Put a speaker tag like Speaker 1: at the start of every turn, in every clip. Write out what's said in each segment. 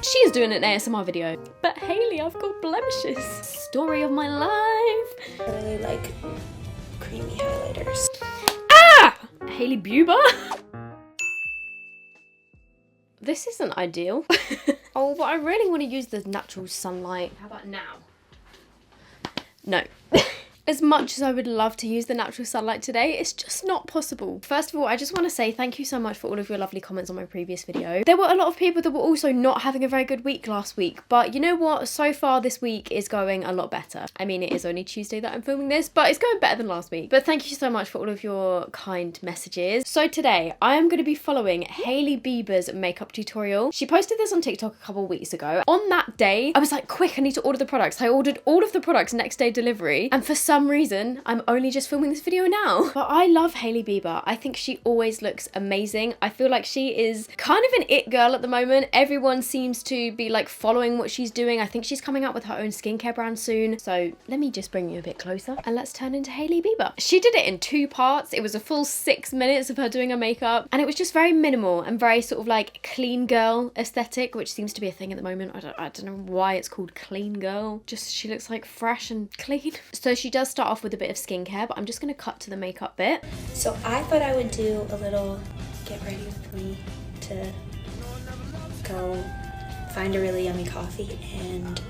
Speaker 1: She is doing an ASMR video. But Hailey, I've got blemishes. Story of my life.
Speaker 2: I really like creamy highlighters.
Speaker 1: Ah! Hailey Bieber? This isn't ideal. Oh, but I really want to use the natural sunlight. How about now? No. As much as I would love to use the natural sunlight today, it's just not possible. First of all, I just want to say thank you so much for all of your lovely comments on my previous video. There were a lot of people that were also not having a very good week last week, but you know what? So far this week is going a lot better. I mean, it is only Tuesday that I'm filming this, but it's going better than last week. But thank you so much for all of your kind messages. So today, I am going to be following Hailey Bieber's makeup tutorial. She posted this on TikTok a couple of weeks ago. On that day, I was like, quick, I need to order the products. I ordered all of the products next day delivery, and for some reason I'm only just filming this video now. But I love Hailey Bieber. I think she always looks amazing. I feel like she is kind of an it girl at the moment. Everyone seems to be like following what she's doing. I think she's coming out with her own skincare brand soon. So let me just bring you a bit closer and let's turn into Hailey Bieber. She did it in 2 parts. It was a full 6 minutes of her doing her makeup, and it was just very minimal and very sort of like clean girl aesthetic, which seems to be a thing at the moment. I don't know why it's called clean girl. Just she looks like fresh and clean. So she does start off with a bit of skincare, but I'm just going to cut to the makeup bit.
Speaker 2: So I thought I would do a little get ready with me to go find a really yummy coffee and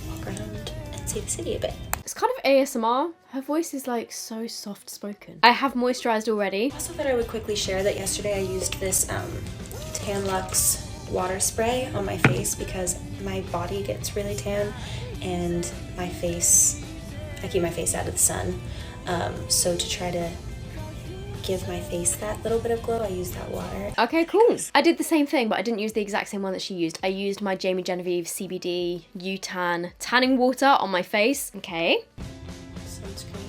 Speaker 2: walk around and see the city a bit.
Speaker 1: It's kind of ASMR. Her voice is like so soft spoken. I have moisturized already.
Speaker 2: I also thought I would quickly share that yesterday I used this Tan Luxe water spray on my face because my body gets really tan and my face, I keep my face out of the sun. So to try to give my face that little bit of glow, I use that water.
Speaker 1: Okay, cool. I did the same thing, but I didn't use the exact same one that she used. I used my Jamie Genevieve CBD U-Tan tanning water on my face. Okay.
Speaker 2: Sunscreen.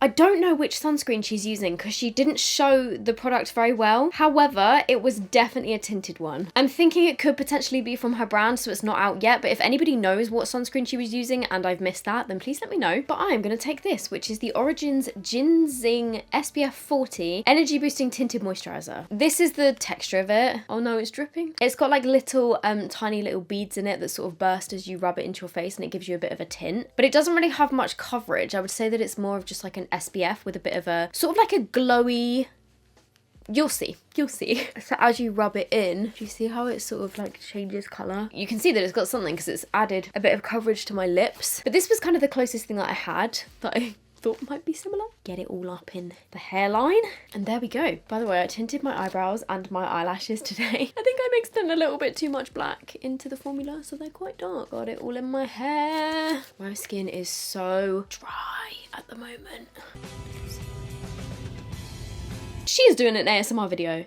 Speaker 1: I don't know which sunscreen she's using because she didn't show the product very well. However, it was definitely a tinted one. I'm thinking it could potentially be from her brand, so it's not out yet, but if anybody knows what sunscreen she was using and I've missed that, then please let me know. But I'm going to take this, which is the Origins Ginseng SPF 40 Energy Boosting Tinted Moisturizer. This is the texture of it. Oh no, it's dripping. It's got like little tiny little beads in it that sort of burst as you rub it into your face, and it gives you a bit of a tint. But it doesn't really have much coverage. I would say that it's more of just like an SPF with a bit of a sort of like a glowy, you'll see. So as you rub it in, do you see how it sort of like changes colour? You can see that it's got something because it's added a bit of coverage to my lips. But this was kind of the closest thing that I had that I thought might be similar. Get it all up in the hairline, and there we go. By the way, I tinted my eyebrows and my eyelashes today. I think I mixed in a little bit too much black into the formula, so they're quite dark. Got it all in my hair. My skin is so dry at the moment. She is doing an ASMR video.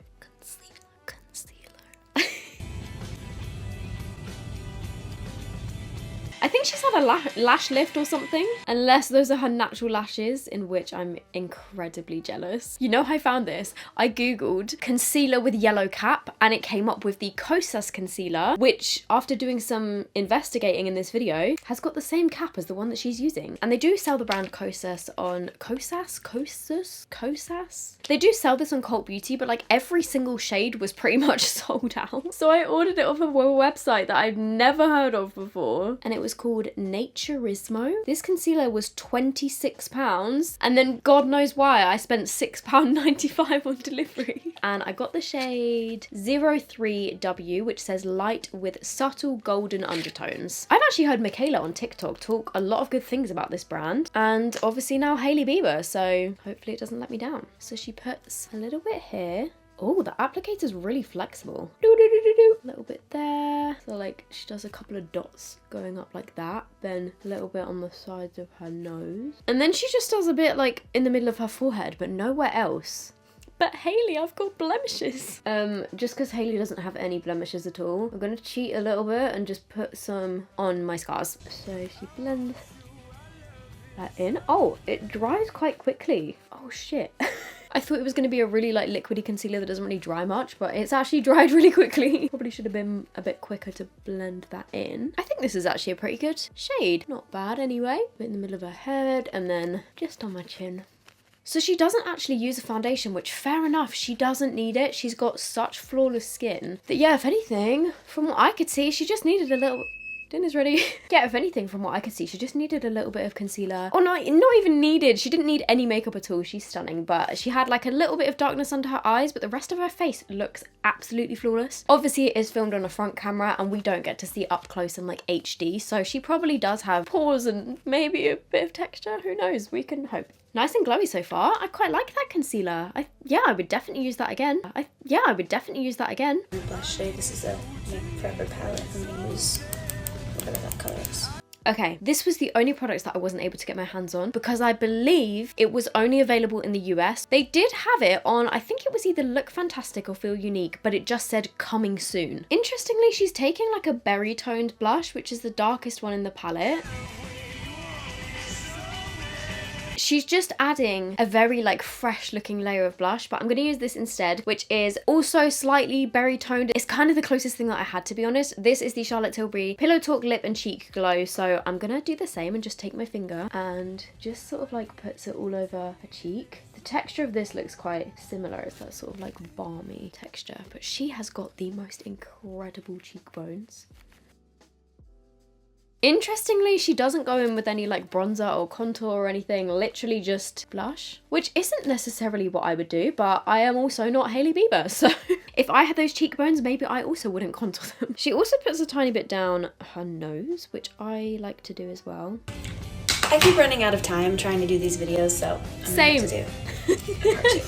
Speaker 1: I think she's had a lash lift or something, unless those are her natural lashes, in which I'm incredibly jealous. You know how I found this? I googled concealer with yellow cap and it came up with the Kosas concealer, which after doing some investigating in this video has got the same cap as the one that she's using. And they do sell the brand Kosas on Kosas. They do sell this on Cult Beauty, but like every single shade was pretty much sold out. So I ordered it off of a website that I've never heard of before, and it was called Naturismo. This concealer was £26, and then God knows why I spent £6.95 on delivery. And I got the shade 03W, which says light with subtle golden undertones. I've actually heard Nicolai on TikTok talk a lot of good things about this brand, and obviously now Hailey Bieber, so hopefully it doesn't let me down. So she puts a little bit here. Oh, the applicator's really flexible. A little bit there. So like she does a couple of dots going up like that. Then a little bit on the sides of her nose. And then she just does a bit like in the middle of her forehead, but nowhere else. But Hailey, I've got blemishes. Just because Hailey doesn't have any blemishes at all, I'm gonna cheat a little bit and just put some on my scars. So she blends that in. Oh, it dries quite quickly. Oh shit. I thought it was going to be a really like liquidy concealer that doesn't really dry much, but it's actually dried really quickly. Probably should have been a bit quicker to blend that in. I think this is actually a pretty good shade. Not bad anyway. Bit in the middle of her head and then just on my chin. So she doesn't actually use a foundation, which fair enough, she doesn't need it. She's got such flawless skin that, yeah, if anything, from what I could see, she just needed a little... Dinner's ready. Yeah, if anything, from what I could see, she just needed a little bit of concealer. Or not even needed. She didn't need any makeup at all. She's stunning, but she had like a little bit of darkness under her eyes, but the rest of her face looks absolutely flawless. Obviously, it is filmed on a front camera and we don't get to see up close in like HD, so she probably does have pores and maybe a bit of texture. Who knows? We can hope. Nice and glowy so far. I quite like that concealer. Yeah, I would definitely use that again. Yeah, I would definitely use that again.
Speaker 2: Blush shade. This is a Make Forever palette. I'm gonna use whatever that color is.
Speaker 1: Okay, this was the only products that I wasn't able to get my hands on because I believe it was only available in the US. They did have it on, I think it was either Look Fantastic or Feel Unique, but it just said coming soon. Interestingly, she's taking like a berry toned blush, which is the darkest one in the palette. She's just adding a very like fresh looking layer of blush, but I'm going to use this instead, which is also slightly berry toned. It's kind of the closest thing that I had, to be honest. This is the Charlotte Tilbury Pillow Talk Lip and Cheek Glow, so I'm going to do the same and just take my finger and just sort of like puts it all over her cheek. The texture of this looks quite similar. It's that sort of like balmy texture, but she has got the most incredible cheekbones. Interestingly, she doesn't go in with any like bronzer or contour or anything, literally just blush, which isn't necessarily what I would do, but I am also not Hailey Bieber, so if I had those cheekbones, maybe I also wouldn't contour them. She also puts a tiny bit down her nose, which I like to do as well.
Speaker 2: I keep running out of time trying to do these videos, so
Speaker 1: Same.
Speaker 2: To do part 2.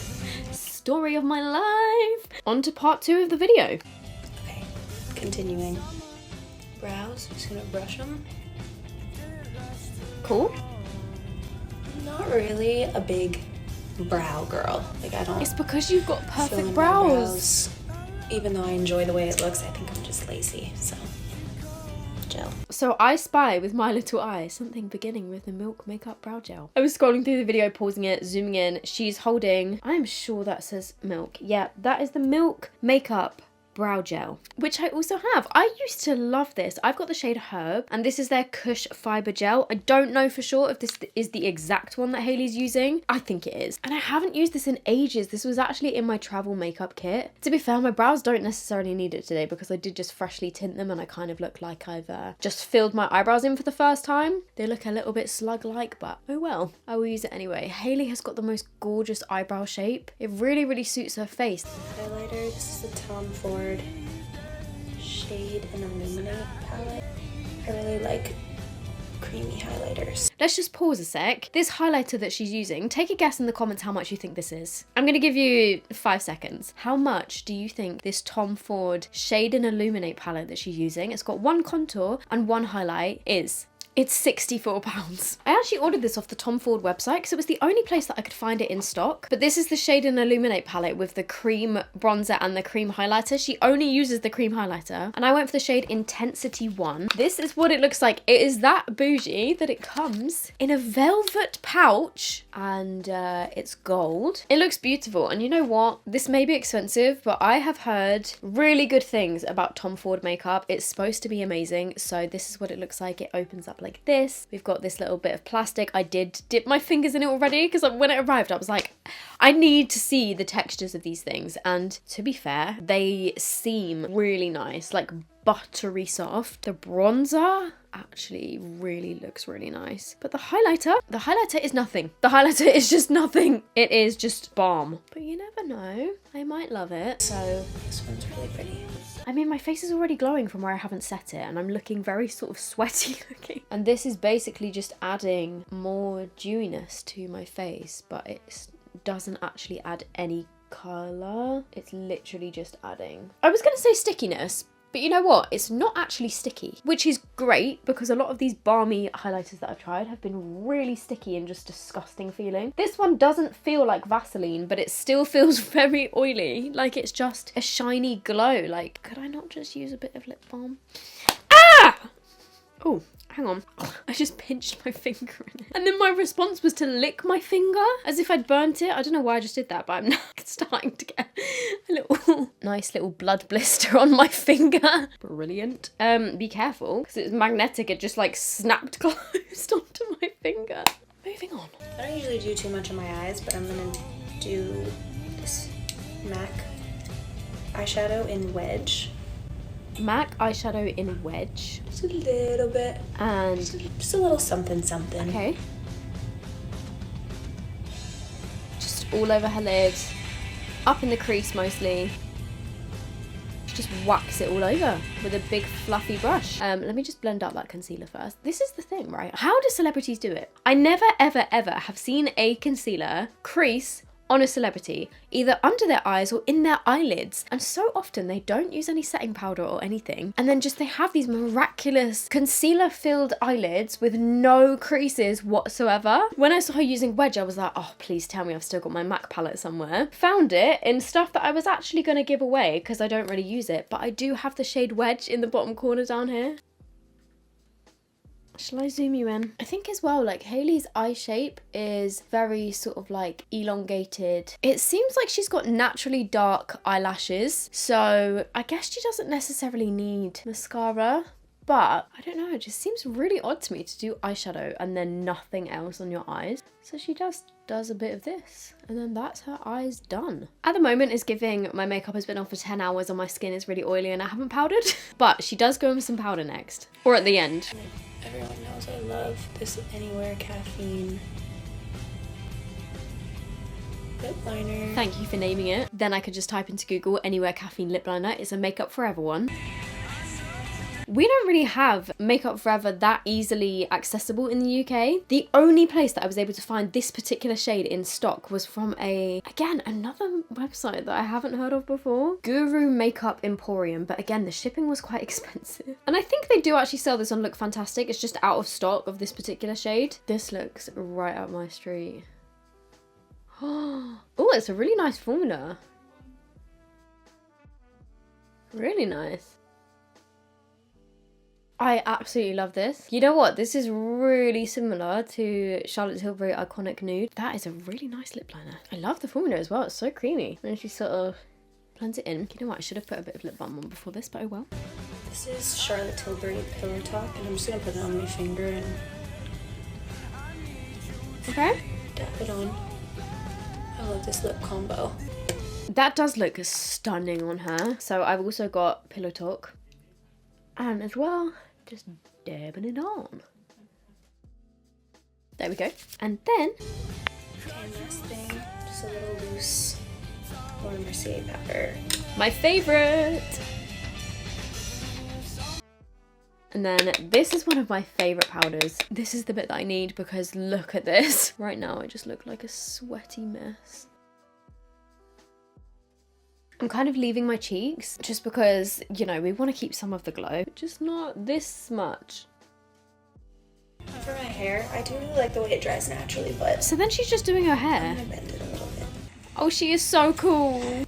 Speaker 1: Story of my life. On to part 2 of the video.
Speaker 2: Okay, continuing. Brows, just gonna brush them.
Speaker 1: Cool.
Speaker 2: Not really a big brow girl. Like I don't.
Speaker 1: It's because you've got
Speaker 2: fill
Speaker 1: perfect
Speaker 2: in my
Speaker 1: brows.
Speaker 2: Even though I enjoy the way it looks, I think I'm just lazy. So, gel.
Speaker 1: So I spy with my little eye something beginning with the Milk Makeup Brow Gel. I was scrolling through the video, pausing it, zooming in. She's holding, I'm sure that says Milk. Yeah, that is the Milk Makeup Brow Gel, which I also have. I used to love this. I've got the shade Herb, and this is their Kush Fiber Gel. I don't know for sure if this is the exact one that Hailey's using. I think it is. And I haven't used this in ages. This was actually in my travel makeup kit. To be fair, my brows don't necessarily need it today because I did just freshly tint them and I kind of look like I've just filled my eyebrows in for the first time. They look a little bit slug-like, but oh well. I will use it anyway. Hailey has got the most gorgeous eyebrow shape. It really, really suits her face.
Speaker 2: Highlighter, this is the Tom Ford Shade and Illuminate palette. I really like creamy highlighters.
Speaker 1: Let's just pause a sec. This highlighter that she's using, take a guess in the comments how much you think this is. I'm gonna give you 5 seconds. How much do you think this Tom Ford Shade and Illuminate palette that she's using, it's got one contour and one highlight, is? It's £64. I actually ordered this off the Tom Ford website because it was the only place that I could find it in stock. But this is the Shade and Illuminate palette with the cream bronzer and the cream highlighter. She only uses the cream highlighter. And I went for the shade Intensity 1. This is what it looks like. It is that bougie that it comes in a velvet pouch and it's gold. It looks beautiful. And you know what? This may be expensive, but I have heard really good things about Tom Ford makeup. It's supposed to be amazing. So this is what it looks like. It opens up like this. We've got this little bit of plastic. I did dip my fingers in it already because when it arrived I was like, I need to see the textures of these things, and to be fair, they seem really nice, like buttery soft. The bronzer actually really looks really nice, but the highlighter is nothing. The highlighter is just nothing. It is just balm, but you never know, I might love it.
Speaker 2: So this one's really pretty.
Speaker 1: I mean, my face is already glowing from where I haven't set it, and I'm looking very sort of sweaty looking. And this is basically just adding more dewiness to my face, but it doesn't actually add any colour. It's literally just adding... I was going to say stickiness, but you know what? It's not actually sticky, which is great because a lot of these balmy highlighters that I've tried have been really sticky and just disgusting feeling. This one doesn't feel like Vaseline, but it still feels very oily. Like it's just a shiny glow. Like, could I not just use a bit of lip balm? Ah! Oh, hang on. I just pinched my finger in it. And then my response was to lick my finger as if I'd burnt it. I don't know why I just did that, but I'm now starting to get a little nice little blood blister on my finger. Brilliant. Be careful because it's magnetic. It just like snapped closed onto my finger. Move moving on.
Speaker 2: I don't usually do too much on my eyes, but I'm gonna do this MAC eyeshadow in Wedge.
Speaker 1: MAC eyeshadow in Wedge.
Speaker 2: Just a little bit.
Speaker 1: And
Speaker 2: just a little something something.
Speaker 1: okay. Just all over her lid. Up in the crease mostly. Just wax it all over with a big fluffy brush. Let me just blend out that concealer first. This is the thing, right? How do celebrities do it? I never, ever, ever have seen a concealer crease on a celebrity, either under their eyes or in their eyelids. And so often they don't use any setting powder or anything. And then just they have these miraculous concealer-filled eyelids with no creases whatsoever. When I saw her using Wedge, I was like, oh, please tell me I've still got my MAC palette somewhere. Found it in stuff that I was actually gonna give away because I don't really use it, but I do have the shade Wedge in the bottom corner down here. Shall I zoom you in? I think as well, like Hailey's eye shape is very sort of like elongated. It seems like she's got naturally dark eyelashes, so I guess she doesn't necessarily need mascara. But I don't know, it just seems really odd to me to do eyeshadow and then nothing else on your eyes. So she just does a bit of this and then that's her eyes done. At the moment it's giving my makeup has been on for 10 hours and my skin is really oily and I haven't powdered. But she does go in with some powder next, or at the end.
Speaker 2: Everyone knows I love this Anywhere Caffeine lip liner.
Speaker 1: Thank you for naming it. Then I could just type into Google Anywhere Caffeine lip liner. It's a Makeup Forever one. We don't really have Makeup Forever that easily accessible in the UK. The only place that I was able to find this particular shade in stock was from another website that I haven't heard of before. Guru Makeup Emporium, but again, the shipping was quite expensive. And I think they do actually sell this on Look Fantastic. It's just out of stock of this particular shade. This looks right up my street. Oh, it's a really nice formula. Really nice. I absolutely love this. You know what? This is really similar to Charlotte Tilbury Iconic Nude. That is a really nice lip liner. I love the formula as well. It's so creamy. And she sort of blends it in. You know what? I should have put a bit of lip balm on before this, but oh well.
Speaker 2: This is Charlotte Tilbury Pillow Talk, and I'm just gonna put it on my finger and
Speaker 1: okay,
Speaker 2: dab it on. I love this lip combo.
Speaker 1: That does look stunning on her. So I've also got Pillow Talk. And as well, just dabbing it on. There we go. And then,
Speaker 2: and last thing, just a little loose Laura Mercier powder.
Speaker 1: my favorite. And then this is one of my favorite powders. This is the bit that I need because look at this. Right now, I just look like a sweaty mess. I'm kind of leaving my cheeks just because, you know, we want to keep some of the glow, just not this much.
Speaker 2: For my hair, I do really like the way it dries naturally, but
Speaker 1: So then she's just doing her hair.
Speaker 2: I'm gonna bend it a little bit.
Speaker 1: Oh, she is so cool.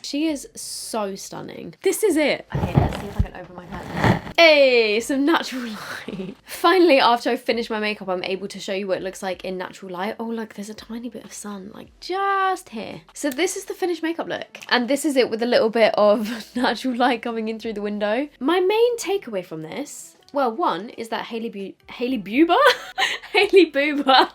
Speaker 1: She is so stunning. This is it. Okay, let's see if I can open my pen. Hey, some natural light. Finally, after I finish my makeup, I'm able to show you what it looks like in natural light. Oh, look, there's a tiny bit of sun, like just here. So this is the finished makeup look. And this is it with a little bit of natural light coming in through the window. My main takeaway from this, well, one is that Hailey Bieber? Hailey Bieber.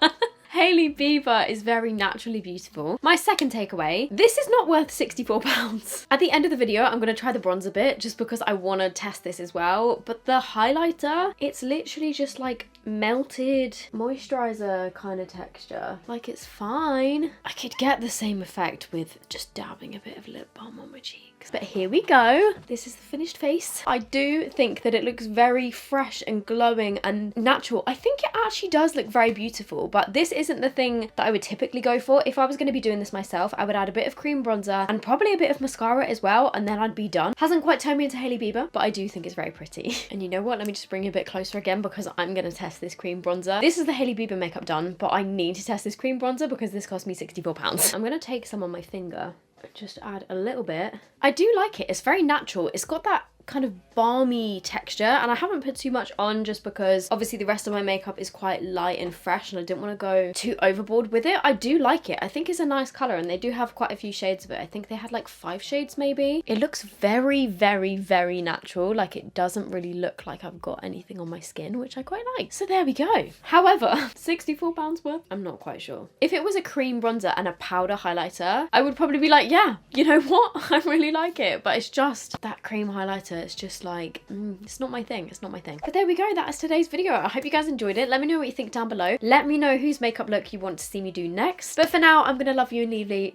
Speaker 1: Hailey Bieber is very naturally beautiful. My second takeaway, this is not worth £64. At the end of the video, I'm gonna try the bronzer bit just because I wanna test this as well. But the highlighter, it's literally just like melted moisturizer kind of texture. Like it's fine. I could get the same effect with just dabbing a bit of lip balm on my cheeks. But here we go. This is the finished face. I do think that it looks very fresh and glowing and natural. I think it actually does look very beautiful, but this isn't the thing that I would typically go for. If I was going to be doing this myself, I would add a bit of cream bronzer and probably a bit of mascara as well, and then I'd be done. Hasn't quite turned me into Hailey Bieber, but I do think it's very pretty. And you know what? Let me just bring you a bit closer again because I'm going to test this cream bronzer. This is the Hailey Bieber makeup done, but I need to test this cream bronzer because this cost me £64. I'm going to take some on my finger. Just add a little bit. I do like it. It's very natural. It's got that kind of balmy texture, and I haven't put too much on just because obviously the rest of my makeup is quite light and fresh and I didn't want to go too overboard with it. I do like it. I think it's a nice colour, and they do have quite a few shades of it. I think they had like 5 shades maybe. It looks very, very, very natural. Like, it doesn't really look like I've got anything on my skin, which I quite like. So there we go. However, £64 worth? I'm not quite sure. If it was a cream bronzer and a powder highlighter, I would probably be like, yeah, you know what? I really like it. But it's just that cream highlighter. It's just like, it's not my thing. It's not my thing. But there we go. That is today's video. I hope you guys enjoyed it. Let me know what you think down below. Let me know whose makeup look you want to see me do next. But for now, I'm gonna love you and leave you.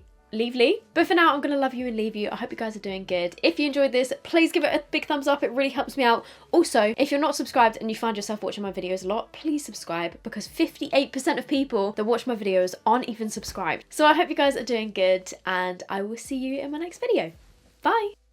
Speaker 1: I hope you guys are doing good. If you enjoyed this, please give it a big thumbs up. It really helps me out. Also, if you're not subscribed and you find yourself watching my videos a lot, please subscribe, because 58% of people that watch my videos aren't even subscribed. So I hope you guys are doing good, and I will see you in my next video. Bye.